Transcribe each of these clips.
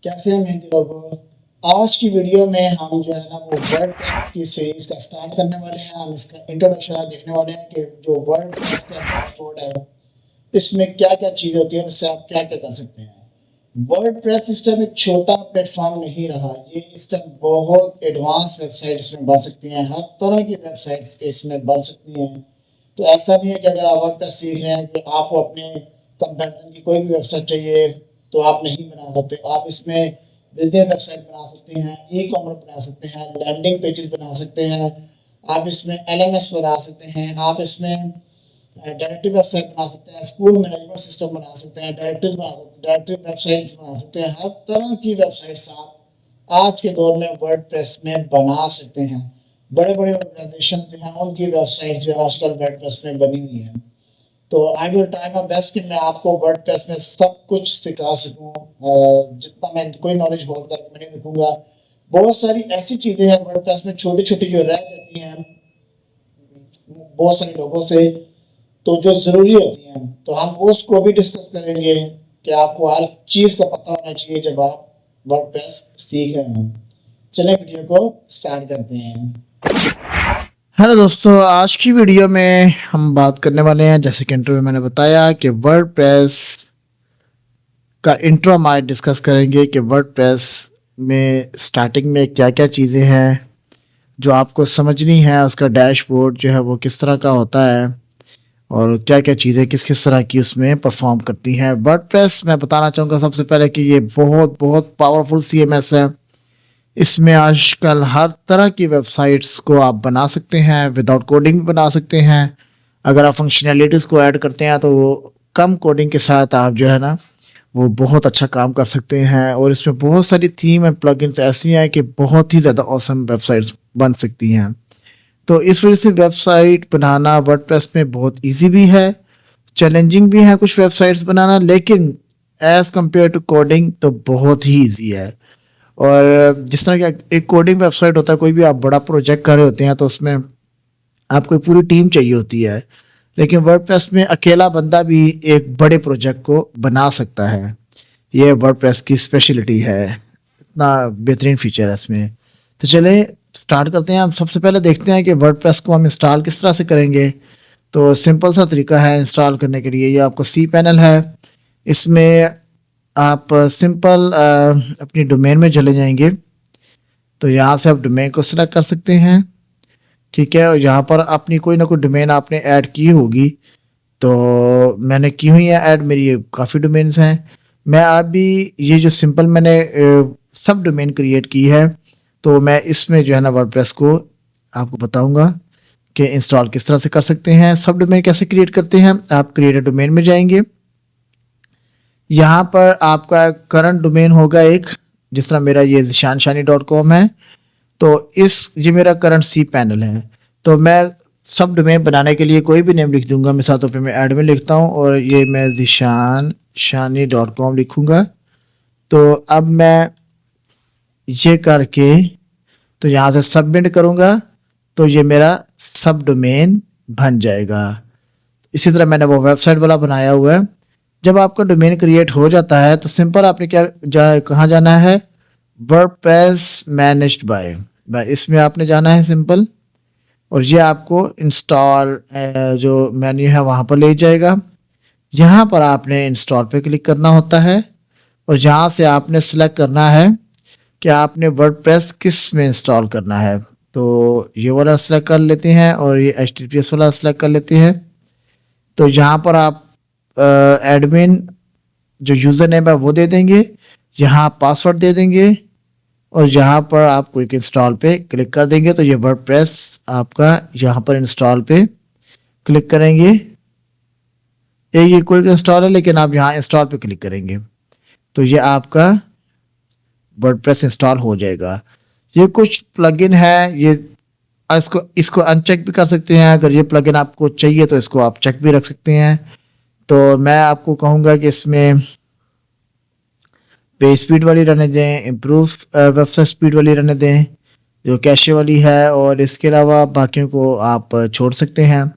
कैसे हैं मेहनती लोगों। आज की वीडियो में हम जो है ना वो वर्डप्रेस की सीरीज का स्टार्ट करने वाले हैं। हम इसका इंट्रोडक्शन देखने वाले हैं कि जो वर्डप्रेस का डैशबोर्ड है इसमें क्या क्या चीज़ होती है, उससे आप क्या क्या कर सकते हैं। वर्डप्रेस सिस्टम एक छोटा प्लेटफॉर्म नहीं रहा, ये इस टाइम बहुत एडवांस वेबसाइट इसमें बन सकती हैं, हर तरह की वेबसाइट्स इसमें बन सकती हैं। तो ऐसा नहीं है कि अगर आप वर्डप्रेस सीख रहे हैं कि आपको अपने कंपैरिजन की कोई भी वेबसाइट चाहिए तो आप नहीं बना सकते। आप इसमें बिजनेस वेबसाइट बना सकते हैं, ई कॉमर्स बना सकते हैं, लैंडिंग पेजेस बना सकते हैं, आप इसमें एलएमएस बना सकते हैं, आप इसमें डायरेक्टरी वेबसाइट बना सकते हैं, स्कूल मैनेजमेंट सिस्टम बना सकते हैं, डायरेक्टरीज बना सकते हैं, डायरेक्टरी वेबसाइट्स बना सकते हैं। हर तरह की वेबसाइट्स आप आज के दौर में वर्डप्रेस में बना सकते हैं। बड़े बड़े ऑर्गेनाइजेशन जो हैं उनकी वेबसाइट जो आजकल वर्डप्रेस में बनी हुई है। तो I will try my best कि मैं आपको वर्डप्रेस में सब कुछ सिखा सकूं। जितना मैं कोई नॉलेज होगा मैं नहीं रखूंगा। बहुत सारी ऐसी चीज़ें हैं वर्डप्रेस में छोटी छोटी जो रह जाती हैं बहुत सारे लोगों से, तो जो ज़रूरी होती हैं, तो हम उसको भी डिस्कस करेंगे कि आपको हर चीज़ का पता होना चाहिए जब आप वर्डप्रेस सीख रहे हैं। चलें वीडियो को स्टार्ट करते हैं। हेलो दोस्तों, आज की वीडियो में हम बात करने वाले हैं, जैसे कि इंट्रो में मैंने बताया कि वर्डप्रेस का इंट्रो हम आज डिस्कस करेंगे कि वर्डप्रेस में स्टार्टिंग में क्या क्या चीज़ें हैं जो आपको समझनी है, उसका डैशबोर्ड जो है वो किस तरह का होता है और क्या क्या चीज़ें किस किस तरह की उसमें परफॉर्म करती हैं। वर्डप्रेस मैं बताना चाहूँगा सबसे पहले कि ये बहुत बहुत पावरफुल CMS है। इसमें आजकल हर तरह की वेबसाइट्स को आप बना सकते हैं, विदाउट कोडिंग भी बना सकते हैं। अगर आप फंक्शनैलिटीज़ को ऐड करते हैं तो वो कम कोडिंग के साथ आप जो है ना वो बहुत अच्छा काम कर सकते हैं। और इसमें बहुत सारी थीम एंड प्लगइन्स ऐसी हैं कि बहुत ही ज़्यादा ऑसम वेबसाइट्स बन सकती हैं। तो इस वजह से वेबसाइट बनाना वर्डप्रेस में बहुत ईजी भी है, चैलेंजिंग भी है कुछ वेबसाइट्स बनाना, लेकिन एज़ कम्पेयर टू कोडिंग तो बहुत ही ईजी है। और जिस तरह का एक कोडिंग वेबसाइट होता है, कोई भी आप बड़ा प्रोजेक्ट कर रहे होते हैं तो उसमें आपको पूरी टीम चाहिए होती है, लेकिन वर्डप्रेस में अकेला बंदा भी एक बड़े प्रोजेक्ट को बना सकता है। ये वर्डप्रेस की स्पेशलिटी है, इतना बेहतरीन फीचर है इसमें। तो चले स्टार्ट करते हैं। हम सबसे पहले देखते हैं कि वर्डप्रेस को हम इंस्टॉल किस तरह से करेंगे। तो सिंपल सा तरीका है इंस्टॉल करने के लिए। ये आपको cPanel है, इसमें आप सिंपल अपनी डोमेन में चले जाएंगे। तो यहाँ से आप डोमेन को सिलेक्ट कर सकते हैं, ठीक है। और यहाँ पर अपनी कोई ना कोई डोमेन आपने ऐड की होगी, तो मैंने की हुई है ऐड, मेरी काफ़ी डोमेन्स हैं। मैं अभी ये जो सिंपल मैंने सब डोमेन क्रिएट की है, तो मैं इसमें जो है ना वर्डप्रेस को आपको बताऊंगा कि इंस्टॉल किस तरह से कर सकते हैं। सब डोमेन कैसे क्रिएट करते हैं। आप क्रिएट डोमेन में जाएंगे, यहाँ पर आपका करंट डोमेन होगा एक, जिस तरह मेरा ये zishanshani.com है, तो ये मेरा करंट cPanel है। तो मैं सब डोमेन बनाने के लिए कोई भी नेम लिख दूंगा, मिसाल पे मैं एडमिन लिखता हूँ और ये मैं zishanshani.com लिखूंगा। तो अब मैं ये करके तो यहाँ से सबमिट करूँगा, तो ये मेरा सब डोमेन बन जाएगा। इसी तरह मैंने वो वेबसाइट वाला बनाया हुआ है। जब आपका डोमेन क्रिएट हो जाता है तो सिंपल आपने कहाँ जाना है, वर्डप्रेस मैनेज्ड बाय इसमें आपने जाना है सिंपल, और ये आपको इंस्टॉल जो मेन्यू है वहाँ पर ले जाएगा। यहाँ पर आपने इंस्टॉल पे क्लिक करना होता है और यहाँ से आपने सेलेक्ट करना है कि आपने वर्डप्रेस किस में इंस्टॉल करना है। तो ये वाला सेलेक्ट कर लेते हैं और ये HTTPS वाला सेलेक्ट कर लेते हैं। तो यहाँ पर आप एडमिन जो यूज़र नेम है वो दे देंगे, यहाँ पासवर्ड दे देंगे और यहाँ पर आप क्विक इंस्टॉल पे क्लिक कर देंगे। तो ये वर्डप्रेस आपका यहाँ पर इंस्टॉल पे क्लिक करेंगे। ये क्विक इंस्टॉल है, लेकिन आप यहाँ इंस्टॉल पे क्लिक करेंगे तो ये आपका वर्डप्रेस इंस्टॉल हो जाएगा। ये कुछ प्लगइन है, ये इसको अनचेक भी कर सकते हैं। अगर ये प्लगइन आपको चाहिए तो इसको आप चेक भी रख सकते हैं। तो मैं आपको कहूँगा कि इसमें पेज स्पीड वाली रहने दें, इम्प्रूव वेबसाइट स्पीड वाली रहने दें जो कैशे वाली है, और इसके अलावा बाकियों को आप छोड़ सकते हैं।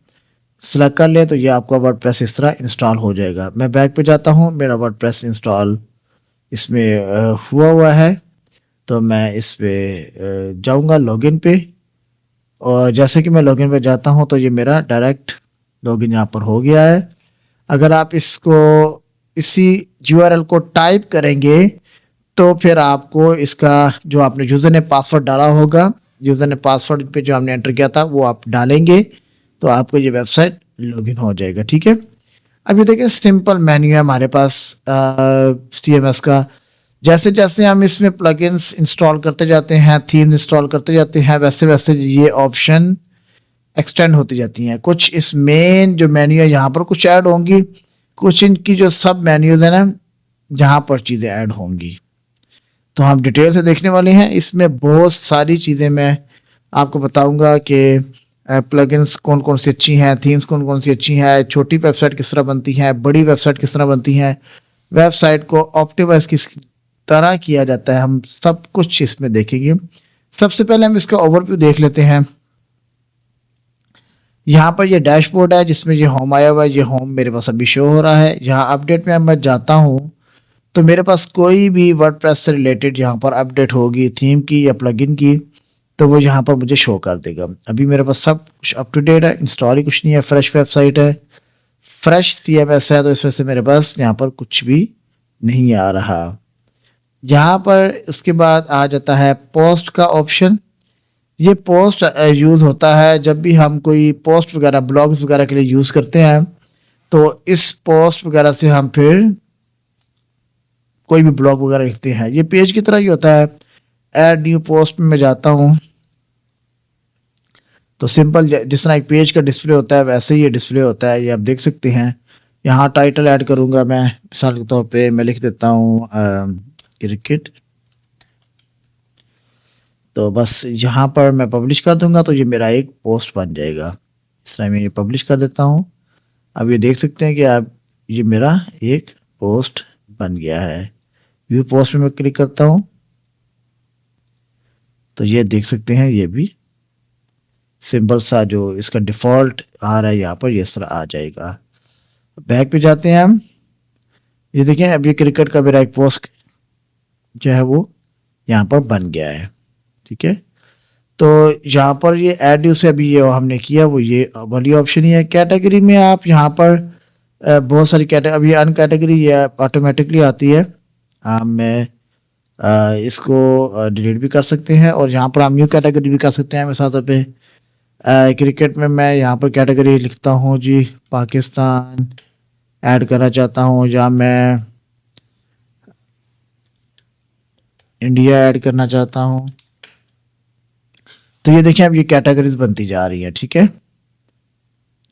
सेलेक्ट कर लें तो ये आपका वर्डप्रेस इस तरह इंस्टॉल हो जाएगा। मैं बैक पे जाता हूँ, मेरा वर्डप्रेस इंस्टॉल इसमें हुआ है। तो मैं इस पे जाऊंगा लॉगिन पे, और जैसे कि मैं लॉगिन पे जाता हूं तो ये मेरा डायरेक्ट लॉगिन यहाँ पर हो गया है। अगर आप इसको इसी यूआरएल को टाइप करेंगे तो फिर आपको इसका जो आपने यूज़र ने पासवर्ड डाला होगा, यूज़र ने पासवर्ड पे जो आपने एंटर किया था वो आप डालेंगे तो आपको ये वेबसाइट लॉगिन हो जाएगा। ठीक है, अब ये देखिए सिंपल मेन्यू है हमारे पास CMS का। जैसे जैसे हम इसमें प्लगइन्स इंस्टॉल करते जाते हैं, थीम इंस्टॉल करते जाते हैं, वैसे वैसे ये ऑप्शन एक्सटेंड होती जाती हैं। कुछ इस मेन जो मेन्यू है यहाँ पर कुछ ऐड होंगी, कुछ इनकी जो सब मेन्यूज है ना जहाँ पर चीज़ें ऐड होंगी, तो हम डिटेल से देखने वाले हैं। इसमें बहुत सारी चीज़ें मैं आपको बताऊंगा कि प्लगइन्स कौन कौन सी अच्छी हैं, थीम्स कौन कौन सी अच्छी हैं, छोटी वेबसाइट किस तरह बनती हैं, बड़ी वेबसाइट किस तरह बनती हैं, वेबसाइट को ऑप्टिमाइज किस तरह किया जाता है, हम सब कुछ इसमें देखेंगे। सबसे पहले हम इसका ओवरव्यू देख लेते हैं। यहाँ पर ये डैशबोर्ड है जिसमें ये होम आया हुआ है, ये होम मेरे पास अभी शो हो रहा है। यहाँ अपडेट में मैं जाता हूँ तो मेरे पास कोई भी वर्डप्रेस से रिलेटेड यहाँ पर अपडेट होगी, थीम की या प्लगइन की, तो वो यहाँ पर मुझे शो कर देगा। अभी मेरे पास सब कुछ अप टू डेट है, इंस्टॉल ही कुछ नहीं है, फ्रेश वेबसाइट है, फ्रेश CMS है, तो इस वजह से मेरे पास यहाँ पर कुछ भी नहीं आ रहा। यहाँ पर उसके बाद आ जाता है पोस्ट का ऑप्शन। ये पोस्ट यूज़ होता है जब भी हम कोई पोस्ट वगैरह ब्लॉग्स वगैरह के लिए यूज़ करते हैं, तो इस पोस्ट वगैरह से हम फिर कोई भी ब्लॉग वगैरह लिखते हैं। ये पेज की तरह ही होता है। ऐड न्यू पोस्ट में मैं जाता हूँ तो सिंपल जिस तरह एक पेज का डिस्प्ले होता है वैसे ही ये डिस्प्ले होता है, ये आप देख सकते हैं। यहाँ टाइटल ऐड करूँगा मैं, मिसाल के तौर पे मैं लिख देता हूँ क्रिकेट, तो बस यहाँ पर मैं पब्लिश कर दूंगा तो ये मेरा एक पोस्ट बन जाएगा। इस तरह मैं ये पब्लिश कर देता हूँ। अब ये देख सकते हैं कि आप ये मेरा एक पोस्ट बन गया है। व्यू पोस्ट में मैं क्लिक करता हूँ तो ये देख सकते हैं ये भी सिंपल सा जो इसका डिफ़ॉल्ट आ रहा है यहाँ पर ये इस तरह आ जाएगा। बैक पे जाते हैं हम, ये देखें अब ये क्रिकेट का मेरा एक पोस्ट जो है वो यहाँ पर बन गया है। ठीक है, तो यहाँ पर ये ऐड से अभी ये हमने किया वो ये वाली ऑप्शन ही है। कैटेगरी में आप यहाँ पर बहुत सारी कैटेगरी, अभी अन कैटेगरी ये ऑटोमेटिकली आती है। मैं इसको डिलीट भी कर सकते हैं और यहाँ पर हम न्यू कैटेगरी भी कर सकते हैं। मिसाल पे क्रिकेट में मैं यहाँ पर कैटेगरी लिखता हूँ जी पाकिस्तान ऐड करना चाहता हूँ, या मैं इंडिया ऐड करना चाहता हूँ। तो ये देखिए अब ये कैटेगरीज बनती जा रही है। ठीक है,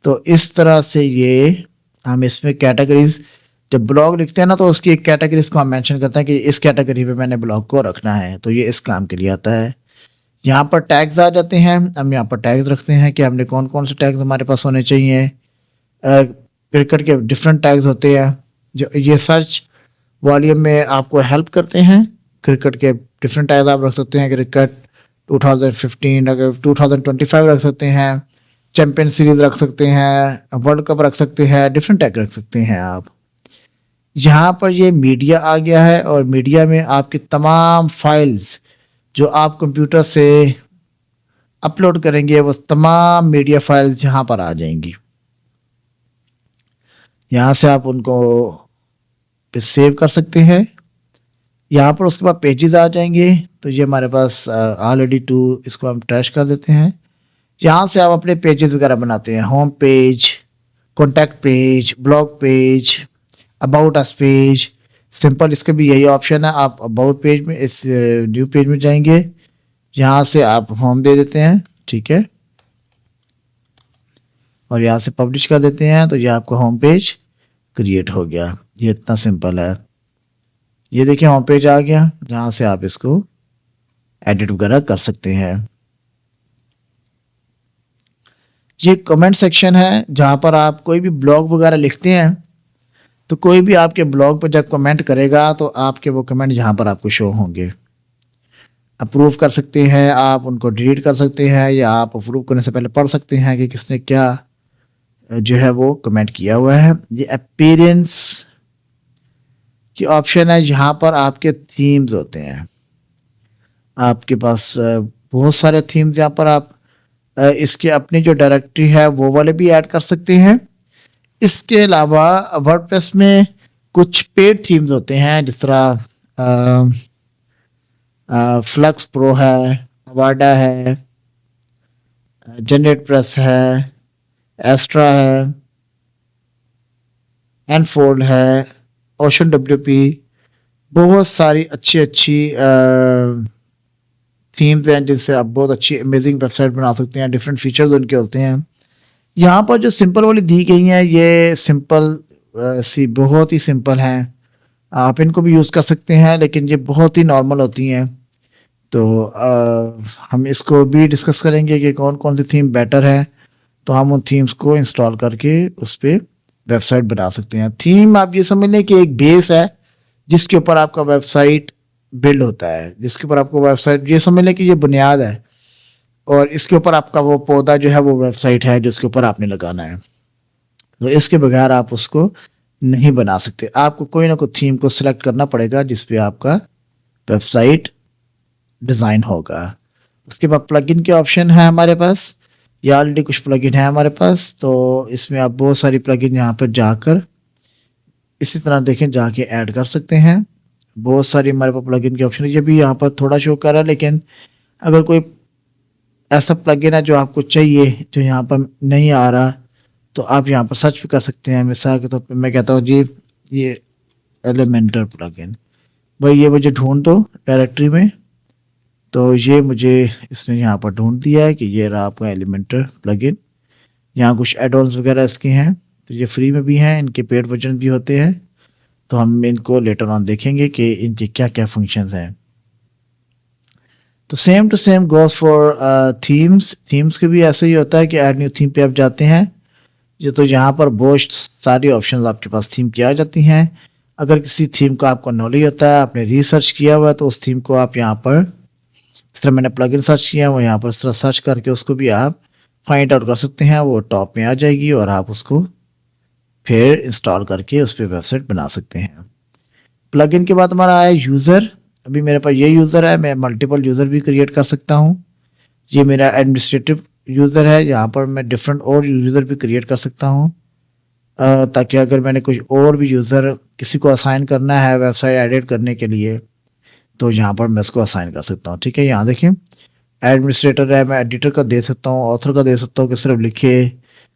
तो इस तरह से ये हम इसमें कैटेगरीज जब ब्लॉग लिखते हैं ना तो उसकी एक कैटेगरीज को हम मेंशन करते हैं कि इस कैटेगरी पे मैंने ब्लॉग को रखना है, तो ये इस काम के लिए आता है। यहाँ पर टैग्स आ जाते हैं, हम यहाँ पर टैग्स रखते हैं कि हमने कौन कौन से टैग्स हमारे पास होने चाहिए। क्रिकेट के डिफरेंट टैग्स होते हैं जो ये सर्च वॉल्यूम में आपको हेल्प करते हैं। क्रिकेट के डिफरेंट टैग्स आप रख सकते हैं, क्रिकेट 2015 अगर 2025 रख सकते हैं, चैंपियन सीरीज रख सकते हैं, वर्ल्ड कप रख सकते हैं, डिफरेंट टैग रख सकते हैं आप। यहाँ पर ये मीडिया आ गया है और मीडिया में आपकी तमाम फाइल्स जो आप कंप्यूटर से अपलोड करेंगे वो तमाम मीडिया फाइल्स यहाँ पर आ जाएंगी। यहाँ से आप उनको पे सेव कर सकते हैं। यहाँ पर उसके बाद पेजेस आ जाएंगे, तो ये हमारे पास ऑलरेडी टू, इसको हम ट्रैश कर देते हैं। यहाँ से आप अपने पेजेस वगैरह बनाते हैं, home page, contact page, blog page, about us page. Simple इसका भी यही ऑप्शन है, आप अबाउट पेज में इस न्यू पेज में जाएंगे, यहाँ से आप होम दे देते हैं। ठीक है, और यहाँ से पब्लिश कर देते हैं तो ये आपका होम पेज क्रिएट हो गया। ये इतना सिंपल है। ये देखिए होम पेज आ गया जहाँ से आप इसको एडिट वगैरह कर सकते हैं। ये कमेंट सेक्शन है जहाँ पर आप कोई भी ब्लॉग वगैरह लिखते हैं तो कोई भी आपके ब्लॉग पर जब कमेंट करेगा तो आपके वो कमेंट यहाँ पर आपको शो होंगे। अप्रूव कर सकते हैं आप, उनको डिलीट कर सकते हैं, या आप अप्रूव करने से पहले पढ़ सकते हैं कि किसने क्या जो है वो कमेंट किया हुआ है। ये अपीयरेंस कि ऑप्शन है, यहाँ पर आपके थीम्स होते हैं। आपके पास बहुत सारे थीम्स, यहाँ पर आप इसके अपनी जो डायरेक्टरी है वो वाले भी ऐड कर सकते हैं। इसके अलावा वर्डप्रेस में कुछ पेड थीम्स होते हैं, जिस तरह फ्लक्स प्रो है, वाडा है, जनरेट प्रेस है, एस्ट्रा है, एनफोल्ड है, ओशन WP, बहुत सारी अच्छी अच्छी थीम्स हैं जिनसे आप बहुत अच्छी अमेजिंग वेबसाइट बना सकते हैं। डिफरेंट फीचर्स उनके होते हैं। यहाँ पर जो सिंपल वाली दी गई हैं, ये सिंपल सी बहुत ही सिंपल हैं, आप इनको भी यूज़ कर सकते हैं, लेकिन ये बहुत ही नॉर्मल होती हैं। तो हम इसको भी डिस्कस करेंगे कि कौन कौन सी थीम बेटर है, तो हम उन थीम्स को इंस्टॉल करके उस पर वेबसाइट बना सकते हैं। थीम आप ये समझ लें कि एक बेस है जिसके ऊपर आपका वेबसाइट बिल्ड होता है, जिसके ऊपर आपको वेबसाइट, ये समझ लें कि ये बुनियाद है, और इसके ऊपर आपका वो पौधा जो है वो वेबसाइट है जिसके ऊपर आपने लगाना है। तो इसके बगैर आप उसको नहीं बना सकते। आपको कोई ना कोई थीम को सिलेक्ट करना पड़ेगा जिसपे आपका वेबसाइट डिज़ाइन होगा। उसके बाद प्लगइन के ऑप्शन है हमारे पास, या ऑलरेडी कुछ प्लगइन है हमारे पास, तो इसमें आप बहुत सारी प्लगइन यहाँ पर जाकर इसी तरह देखें जाके ऐड कर सकते हैं। बहुत सारी हमारे पास प्लगइन के ऑप्शन है। ये भी यहाँ पर थोड़ा शो कर रहा है, लेकिन अगर कोई ऐसा प्लगइन है जो आपको चाहिए, जो यहाँ पर नहीं आ रहा, तो आप यहाँ पर सर्च भी कर सकते हैं। मिसाल के तौर पे मैं कहता हूँ जी ये एलिमेंटर प्लगइन, भाई ये मुझे ढूंढ दो डायरेक्टरी में, तो ये मुझे इसने यहाँ पर ढूंढ दिया है कि ये रहा आपका एलिमेंटर प्लगइन। यहाँ कुछ एडॉन्स वगैरह इसके हैं, तो ये फ्री में भी हैं, इनके पेड वर्जन भी होते हैं, तो हम इनको लेटर ऑन देखेंगे कि इनके क्या क्या फंक्शंस हैं। तो same to same goes for themes के भी ऐसे ही होता है कि ऐड न्यू थीम पे आप जाते हैं, जो तो यहाँ पर बहुत सारी ऑप्शंस आपके पास थीम की आ जाती हैं। अगर किसी थीम का आपको नॉलेज होता है, आपने रिसर्च किया हुआ है, तो उस थीम को आप यहाँ पर, जिस तरह मैंने प्लगइन सर्च किया वो यहाँ पर इस तरह सर्च करके उसको भी आप फाइंड आउट कर सकते हैं। वो टॉप में आ जाएगी और आप उसको फिर इंस्टॉल करके उस पर वेबसाइट बना सकते हैं। प्लगइन के बाद हमारा आया यूज़र। अभी मेरे पास ये यूज़र है, मैं मल्टीपल यूज़र भी क्रिएट कर सकता हूँ। ये मेरा एडमिनिस्ट्रेटिव यूज़र है, यहाँ पर मैं डिफरेंट और यूज़र भी क्रिएट कर सकता हूँ, ताकि अगर मैंने कुछ और भी यूज़र किसी को असाइन करना है वेबसाइट एडिट करने के लिए, तो यहाँ पर मैं इसको असाइन कर सकता हूँ। ठीक है, यहाँ देखिए एडमिनिस्ट्रेटर है, मैं एडिटर का दे सकता हूँ, ऑथर का दे सकता हूँ कि सिर्फ लिखे,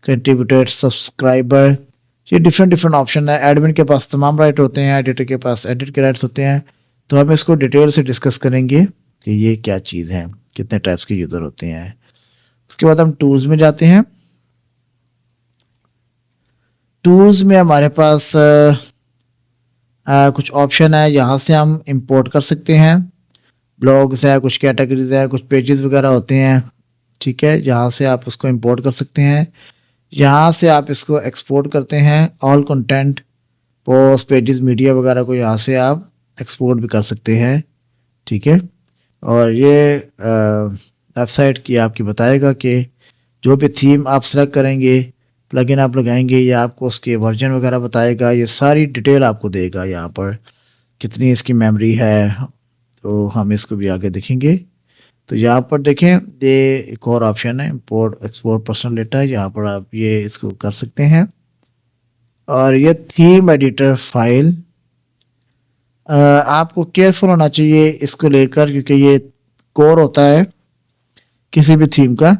कंट्रीब्यूटर, सब्सक्राइबर, ये डिफरेंट ऑप्शन है। एडमिन के पास तमाम राइट होते हैं, एडिटर के पास एडिट के राइट्स होते हैं। तो हम इसको डिटेल से डिस्कस करेंगे कि ये क्या चीज़ है, कितने टाइप्स के यूज़र होते हैं। उसके बाद हम टूल्स में जाते हैं। टूल्स में हमारे पास कुछ ऑप्शन है, यहाँ से हम इंपोर्ट कर सकते हैं। ब्लॉग्स है, कुछ कैटेगरीज है, कुछ पेजेस वगैरह होते हैं। ठीक है, यहाँ से आप उसको इंपोर्ट कर सकते हैं। यहाँ से आप इसको एक्सपोर्ट करते हैं, all content, post, pages, media वगैरह को यहाँ से आप एक्सपोर्ट भी कर सकते हैं। ठीक है, और ये वेबसाइट की आपकी बताएगा कि जो भी थीम आप सेलेक्ट करेंगे, प्लगइन आप लगाएंगे, या आपको उसके वर्जन वगैरह बताएगा, ये सारी डिटेल आपको देगा। यहाँ पर कितनी इसकी मेमोरी है, तो हम इसको भी आगे देखेंगे। तो यहाँ पर देखें, ये एक और ऑप्शन है, इंपोर्ट एक्सपोर्ट पर्सनल डेटा, यहाँ पर आप ये इसको कर सकते हैं। और ये थीम एडिटर फाइल, आपको केयरफुल होना चाहिए इसको लेकर, क्योंकि ये कोर होता है किसी भी थीम का।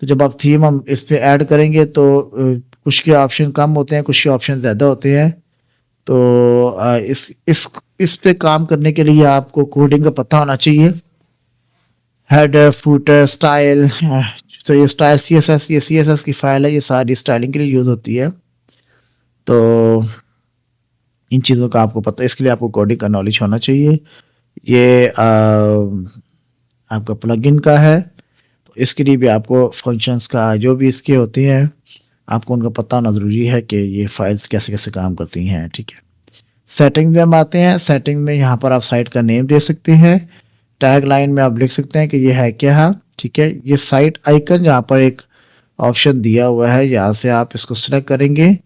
तो जब आप थीम हम इस पे ऐड करेंगे तो कुछ के ऑप्शन कम होते हैं, कुछ के ऑप्शन ज़्यादा होते हैं। तो इस पे काम करने के लिए आपको कोडिंग का पता होना चाहिए। हेडर, फूटर, स्टाइल, तो ये स्टाइल CSS, ये CSS की फाइल है, ये सारी स्टाइलिंग के लिए यूज़ होती है। तो इन चीज़ों का आपको पता है, इसके लिए आपको कोडिंग का नॉलेज होना चाहिए। ये आपका प्लगइन का है, तो इसके लिए भी आपको फंक्शंस का जो भी इसके होते हैं, आपको उनका पता होना ज़रूरी है कि ये फाइल्स कैसे कैसे काम करती हैं। ठीक है, सेटिंग में हम आते हैं। सेटिंग में यहाँ पर आप साइट का नेम दे सकते हैं। टैग लाइन में आप लिख सकते हैं कि ये है क्या है। ठीक है, ये साइट आइकन यहाँ पर एक ऑप्शन दिया हुआ है, यहाँ से आप इसको सेलेक्ट करेंगे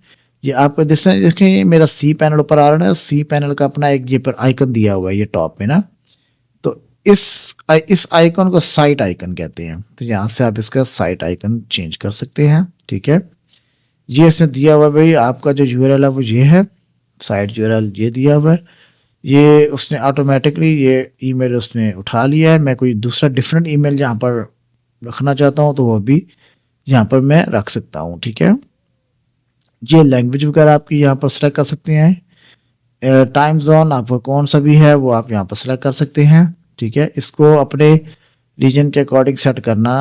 ये आपको देखें ये मेरा सी पैनल ऊपर आ रहा है, सी पैनल का अपना एक ये पर आइकन दिया हुआ है ये टॉप में ना, तो इस आइकन को साइट आइकन कहते हैं। तो यहाँ से आप इसका साइट आइकन चेंज कर सकते हैं, ठीक है। ये इसने दिया हुआ है भाई, आपका जो यूआरएल है वो ये है, साइट यूआरएल ये दिया हुआ है। ये उसने ऑटोमेटिकली ये ईमेल उसने उठा लिया है। मैं कोई दूसरा डिफरेंट ईमेल यहाँ पर रखना चाहता हूँ तो वो भी यहाँ पर मैं रख सकता हूँ, ठीक है। ये लैंग्वेज वगैरह आपकी यहाँ पर सेलेक्ट कर सकते हैं। टाइम जोन आपका कौन सा भी है वो आप यहाँ पर सेलेक्ट कर सकते हैं, ठीक है। इसको अपने रीजन के अकॉर्डिंग सेट करना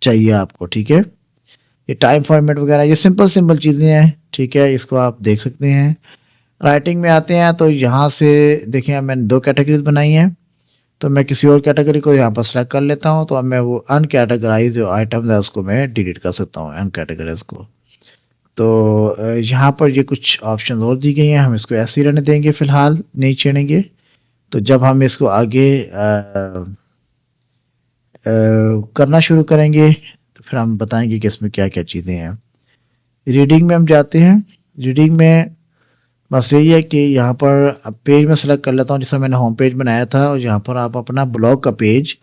चाहिए आपको, ठीक है। ये टाइम फॉर्मेट वगैरह ये सिंपल चीज़ें हैं, ठीक है। इसको आप देख सकते हैं। राइटिंग में आते हैं तो यहाँ से देखें मैंने 2 कैटेगरीज बनाई हैं, तो मैं किसी और कैटेगरी को यहाँ पर सेलेक्ट कर लेता हूँ, तो अब मैं वो अनकैटेगराइज जो आइटम्स है उसको मैं डिलीट कर सकता हूँ, अनकैटेगराइज को। तो यहाँ पर ये कुछ ऑप्शन और दी गई हैं, हम इसको ऐसे ही रहने देंगे फ़िलहाल, नहीं छेड़ेंगे। तो जब हम इसको आगे करना शुरू करेंगे तो फिर हम बताएंगे कि इसमें क्या क्या चीज़ें हैं। रीडिंग में हम जाते हैं। रीडिंग में बस यही है कि यहाँ पर अब पेज में सेलेक्ट कर लेता हूँ जिसमें मैंने होम पेज बनाया था, और यहाँ पर आप अपना ब्लॉग का पेज,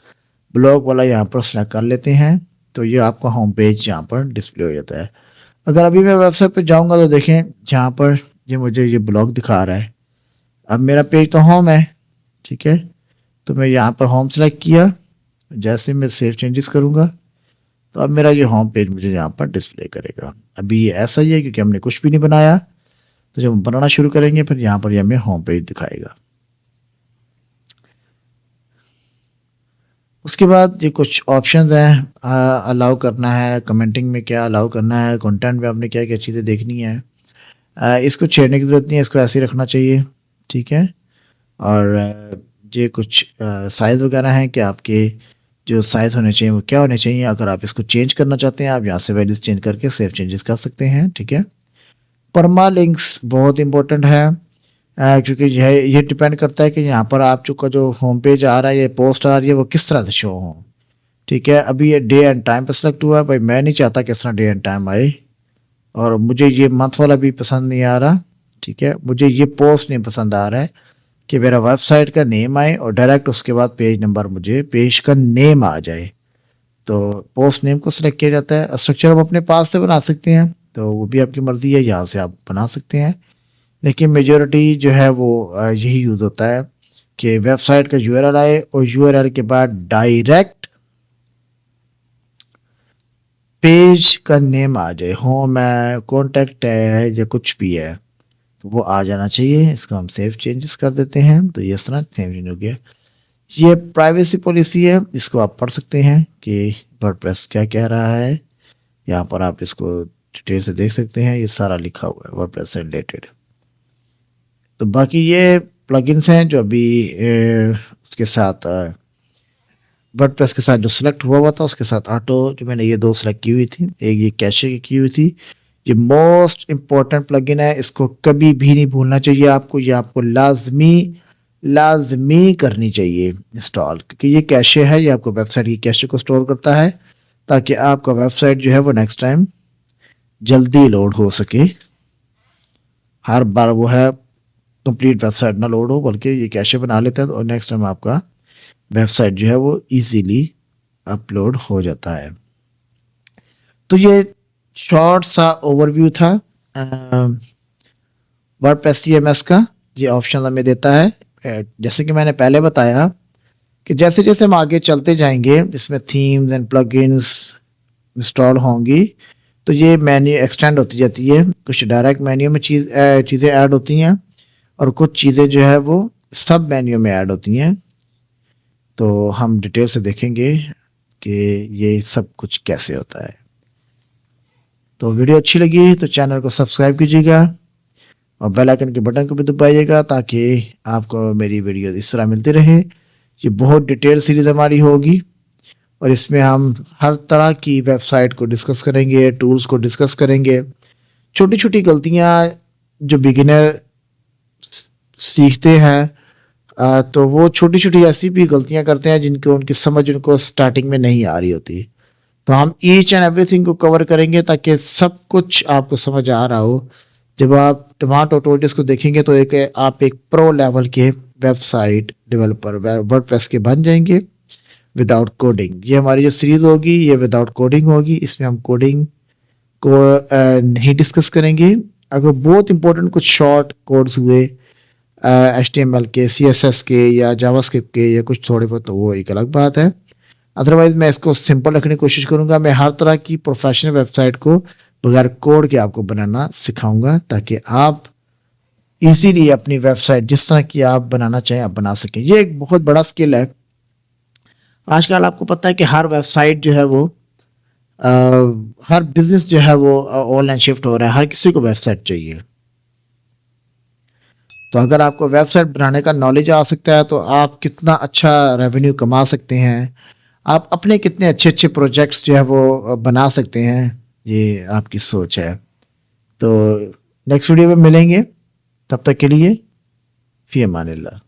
ब्लॉग वाला यहाँ पर सेलेक्ट कर लेते हैं, तो ये आपका होम पेज यहाँ पर डिस्प्ले हो जाता है। अगर अभी मैं वेबसाइट पे जाऊँगा तो देखें जहाँ पर ये मुझे ये ब्लॉग दिखा रहा है। अब मेरा पेज तो होम है, ठीक है। तो मैं यहाँ पर होम सेलेक्ट किया, जैसे मैं सेव चेंजेस करूँगा तो अब मेरा ये होम पेज मुझे यहाँ पर डिस्प्ले करेगा। अभी ये ऐसा ही है क्योंकि हमने कुछ भी नहीं बनाया, तो जब हम बनाना शुरू करेंगे फिर यहाँ पर ये हमें होम पेज दिखाएगा। उसके बाद ये कुछ ऑप्शंस हैं, अलाउ करना है, कमेंटिंग में क्या अलाउ करना है, कंटेंट में आपने क्या क्या चीज़ें देखनी है। इसको छेड़ने की ज़रूरत नहीं है, इसको ऐसे ही रखना चाहिए, ठीक है। और ये कुछ साइज़ वगैरह हैं कि आपके जो साइज़ होने चाहिए वो क्या होने चाहिए। अगर आप इसको चेंज करना चाहते हैं आप यहाँ से वैल्यूज़ चेंज करके सेव चेंजेस कर सकते हैं, ठीक है। परमा लिंक्स बहुत इंपॉर्टेंट है, क्योंकि ये डिपेंड करता है कि यहाँ पर आपका जो होम पेज आ रहा है, ये पोस्ट आ रही है, वो किस तरह से शो हो, ठीक है। अभी ये डे एंड टाइम पर सेलेक्ट हुआ है, भाई मैं नहीं चाहता कि इस तरह डे एंड टाइम आए, और मुझे ये मंथ वाला भी पसंद नहीं आ रहा, ठीक है। मुझे ये पोस्ट नहीं पसंद आ रहा है कि मेरा वेबसाइट का नेम आए और डायरेक्ट उसके बाद पेज नंबर मुझे पेज का नेम आ जाए। तो पोस्ट नेम को सिलेक्ट किया जाता है। स्ट्रक्चर आप अपने पास से बना सकते हैं, तो वो भी आपकी मर्ज़ी है, यहाँ से आप बना सकते हैं। लेकिन मेजॉरिटी जो है वो यही यूज़ होता है कि वेबसाइट का यूआरएल आए और यूआरएल के बाद डायरेक्ट पेज का नेम आ जाए, होम है, कॉन्टैक्ट है या कुछ भी है, तो वो आ जाना चाहिए। इसको हम सेव चेंजेस कर देते हैं, तो ये इस तरह सेव चेंज हो गया। ये प्राइवेसी पॉलिसी है, इसको आप पढ़ सकते हैं कि वर्डप्रेस क्या कह रहा है। यहाँ पर आप इसको डिटेल से देख सकते हैं, ये सारा लिखा हुआ है वर्डप्रेस से रिलेटेड। तो बाकी ये प्लगइन्स हैं जो अभी उसके साथ वर्डप्रेस के साथ जो सिलेक्ट हुआ था उसके साथ ऑटो, जो मैंने ये 2 सेलेक्ट की हुई थी, एक ये कैशे की हुई थी। ये मोस्ट इम्पॉर्टेंट प्लगइन है, इसको कभी भी नहीं भूलना चाहिए आपको, ये आपको लाजमी करनी चाहिए इंस्टॉल, क्योंकि ये कैशे है, ये आपको वेबसाइट की कैशे को स्टोर करता है ताकि आपका वेबसाइट जो है वो नेक्स्ट टाइम जल्दी लोड हो सके। हर बार वो है कंप्लीट वेबसाइट ना लोड हो, बल्कि ये कैशे बना लेते हैं और नेक्स्ट टाइम आपका वेबसाइट जो है वो इजीली अपलोड हो जाता है। तो ये शॉर्ट सा ओवरव्यू था वर्डप्रेस सीएमएस का। ये ऑप्शन हमें देता है, जैसे कि मैंने पहले बताया कि जैसे जैसे हम आगे चलते जाएंगे इसमें थीम्स एंड प्लगइन्स इंस्टॉल होंगी तो ये मेन्यू एक्सटेंड होती जाती है। कुछ डायरेक्ट मेन्यू में चीज़ें ऐड होती हैं और कुछ चीज़ें जो है वो सब मेन्यू में ऐड होती हैं। तो हम डिटेल से देखेंगे कि ये सब कुछ कैसे होता है। तो वीडियो अच्छी लगी तो चैनल को सब्सक्राइब कीजिएगा और बेल आइकन के बटन को भी दबाइएगा ताकि आपको मेरी वीडियो इस तरह मिलती रहे। ये बहुत डिटेल सीरीज़ हमारी होगी और इसमें हम हर तरह की वेबसाइट को डिस्कस करेंगे, टूल्स को डिस्कस करेंगे, छोटी छोटी गलतियाँ जो बिगिनर सीखते हैं तो वो छोटी छोटी ऐसी भी गलतियाँ करते हैं जिनको उनकी समझ उनको स्टार्टिंग में नहीं आ रही होती। तो हम ईच एंड एवरीथिंग को कवर करेंगे ताकि सब कुछ आपको समझ आ रहा हो। जब आप टमाटो ट्यूटोरियल्स को देखेंगे तो आप एक प्रो लेवल के वेबसाइट डेवलपर वर्डप्रेस के बन जाएंगे विदाउट कोडिंग। ये हमारी जो सीरीज होगी ये विदाउट कोडिंग होगी, इसमें हम कोडिंग को नहीं डिस्कस करेंगे। अगर बहुत इंपॉर्टेंट कुछ शॉर्ट कोड्स हुए HTML के, CSS के या जावास्क्रिप्ट के या कुछ थोड़े बहुत, तो वो एक अलग बात है। अदरवाइज मैं इसको सिंपल रखने की कोशिश करूंगा। मैं हर तरह की प्रोफेशनल वेबसाइट को बगैर कोड के आपको बनाना सिखाऊंगा ताकि आप इजीली अपनी वेबसाइट जिस तरह की आप बनाना चाहें आप बना सकें। ये एक बहुत बड़ा स्किल है। आजकल आपको पता है कि हर वेबसाइट जो है वो हर बिजनेस जो है वो ऑनलाइन शिफ्ट हो रहा है, हर किसी को वेबसाइट चाहिए। तो अगर आपको वेबसाइट बनाने का नॉलेज आ सकता है तो आप कितना अच्छा रेवेन्यू कमा सकते हैं, आप अपने कितने अच्छे अच्छे प्रोजेक्ट्स जो है वो बना सकते हैं, ये आपकी सोच है। तो नेक्स्ट वीडियो में मिलेंगे, तब तक के लिए फ़ी अमानिल्लाह।